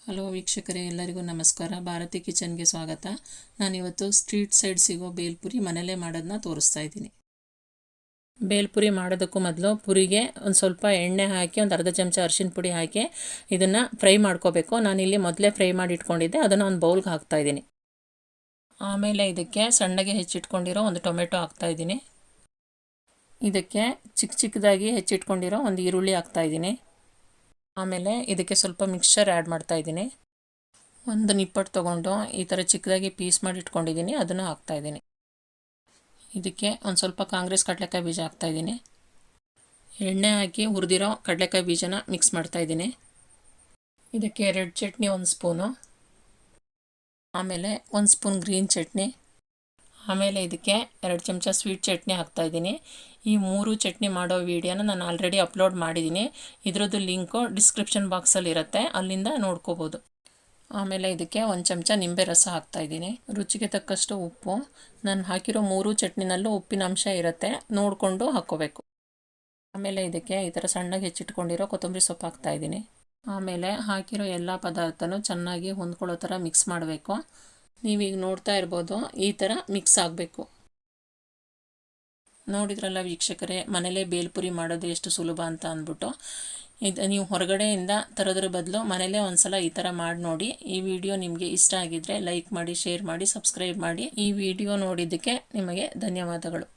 Hello ವೀಕ್ಷಕರೇ, ಎಲ್ಲರಿಗೂ ನಮಸ್ಕಾರ. ಭಾರತಿ ಕಿಚನ್ಗೆ ಸ್ವಾಗತ. ನಾನಿವತ್ತು ಸ್ಟ್ರೀಟ್ ಸೈಡ್ ಸಿಗೋ ಬೇಲ್ಪುರಿ ಮನೇಲೇ ಮಾಡೋದನ್ನ ತೋರಿಸ್ತಾ ಇದ್ದೀನಿ. ಬೇಲ್ಪುರಿ ಮಾಡೋದಕ್ಕೂ ಮೊದಲು ಪುರಿಗೆ ಒಂದು ಸ್ವಲ್ಪ ಎಣ್ಣೆ ಹಾಕಿ ಒಂದು ಅರ್ಧ ಚಮಚ ಅರಿಶಿನ ಪುಡಿ ಹಾಕಿ ಇದನ್ನು ಫ್ರೈ ಮಾಡ್ಕೋಬೇಕು. ನಾನಿಲ್ಲಿ ಮೊದಲೇ ಫ್ರೈ ಮಾಡಿ ಇಟ್ಕೊಂಡಿದ್ದೆ, ಅದನ್ನು ಒಂದು ಬೌಲ್ಗೆ ಹಾಕ್ತಾಯಿದ್ದೀನಿ. ಆಮೇಲೆ ಇದಕ್ಕೆ ಸಣ್ಣಗೆ ಹೆಚ್ಚಿಟ್ಕೊಂಡಿರೋ ಒಂದು ಟೊಮೆಟೊ ಹಾಕ್ತಾಯಿದ್ದೀನಿ. ಇದಕ್ಕೆ ಚಿಕ್ಕ ಚಿಕ್ಕದಾಗಿ ಹೆಚ್ಚಿಟ್ಕೊಂಡಿರೋ ಒಂದು ಈರುಳ್ಳಿ ಹಾಕ್ತಾಯಿದ್ದೀನಿ. ಆಮೇಲೆ ಇದಕ್ಕೆ ಸ್ವಲ್ಪ ಮಿಕ್ಸ್ಚರ್ ಆ್ಯಡ್ ಮಾಡ್ತಾಯಿದ್ದೀನಿ. ಒಂದು ನಿಪ್ಪಟ್ಟು ತೊಗೊಂಡು ಈ ಥರ ಚಿಕ್ಕದಾಗಿ ಪೀಸ್ ಮಾಡಿ ಇಟ್ಕೊಂಡಿದ್ದೀನಿ, ಅದನ್ನು ಹಾಕ್ತಾಯಿದ್ದೀನಿ. ಇದಕ್ಕೆ ಒಂದು ಸ್ವಲ್ಪ ಕಾಂಗ್ರೆಸ್ ಕಡಲೆಕಾಯಿ ಬೀಜ ಹಾಕ್ತಾಯಿದ್ದೀನಿ. ಎಣ್ಣೆ ಹಾಕಿ ಹುರಿದಿರೋ ಕಡಲೆಕಾಯಿ ಬೀಜನ ಮಿಕ್ಸ್ ಮಾಡ್ತಾಯಿದ್ದೀನಿ. ಇದಕ್ಕೆ ರೆಡ್ ಚಟ್ನಿ 1 ಸ್ಪೂನು, ಆಮೇಲೆ 1 ಸ್ಪೂನ್ ಗ್ರೀನ್ ಚಟ್ನಿ, ಆಮೇಲೆ ಇದಕ್ಕೆ 2 ಚಮಚ ಸ್ವೀಟ್ ಚಟ್ನಿ ಹಾಕ್ತಾಯಿದ್ದೀನಿ. ಈ 3 ಚಟ್ನಿ ಮಾಡೋ ವಿಡಿಯೋನ ನಾನು ಆಲ್ರೆಡಿ ಅಪ್ಲೋಡ್ ಮಾಡಿದ್ದೀನಿ. ಇದರದ್ದು ಲಿಂಕು ಡಿಸ್ಕ್ರಿಪ್ಷನ್ ಬಾಕ್ಸಲ್ಲಿ ಇರುತ್ತೆ, ಅಲ್ಲಿಂದ ನೋಡ್ಕೋಬೋದು. ಆಮೇಲೆ ಇದಕ್ಕೆ 1 ಚಮಚ ನಿಂಬೆ ರಸ ಹಾಕ್ತಾಯಿದ್ದೀನಿ. ರುಚಿಗೆ ತಕ್ಕಷ್ಟು ಉಪ್ಪು. ನಾನು ಹಾಕಿರೋ 3 ಚಟ್ನಿನಲ್ಲೂ ಉಪ್ಪಿನ ಅಂಶ ಇರುತ್ತೆ, ನೋಡಿಕೊಂಡು ಹಾಕ್ಕೋಬೇಕು. ಆಮೇಲೆ ಇದಕ್ಕೆ ಈ ಥರ ಸಣ್ಣಗೆ ಹೆಚ್ಚಿಟ್ಕೊಂಡಿರೋ ಕೊತ್ತಂಬರಿ ಸೊಪ್ಪು ಹಾಕ್ತಾಯಿದ್ದೀನಿ. ಆಮೇಲೆ ಹಾಕಿರೋ ಎಲ್ಲ ಪದಾರ್ಥನೂ ಚೆನ್ನಾಗಿ ಹೊಂದ್ಕೊಳ್ಳೋ ಥರ ಮಿಕ್ಸ್ ಮಾಡಬೇಕು. ನೀವೀಗ ನೋಡ್ತಾ ಇರ್ಬೋದು, ಈ ಥರ ಮಿಕ್ಸ್ ಆಗಬೇಕು. ನೋಡಿದ್ರಲ್ಲ ವೀಕ್ಷಕರೇ, ಮನೇಲೇ ಬೇಲ್ಪುರಿ ಮಾಡೋದು ಎಷ್ಟು ಸುಲಭ ಅಂತ ಅಂದ್ಬಿಟ್ಟು. ಇದು ನೀವು ಹೊರಗಡೆಯಿಂದ ತರೋದ್ರ ಬದಲು ಮನೇಲೇ ಒಂದ್ಸಲ ಈ ಥರ ಮಾಡಿ ನೋಡಿ. ಈ ವಿಡಿಯೋ ನಿಮಗೆ ಇಷ್ಟ ಆಗಿದ್ದರೆ ಲೈಕ್ ಮಾಡಿ, ಶೇರ್ ಮಾಡಿ, ಸಬ್ಸ್ಕ್ರೈಬ್ ಮಾಡಿ. ಈ ವಿಡಿಯೋ ನೋಡಿದ್ದಕ್ಕೆ ನಿಮಗೆ ಧನ್ಯವಾದಗಳು.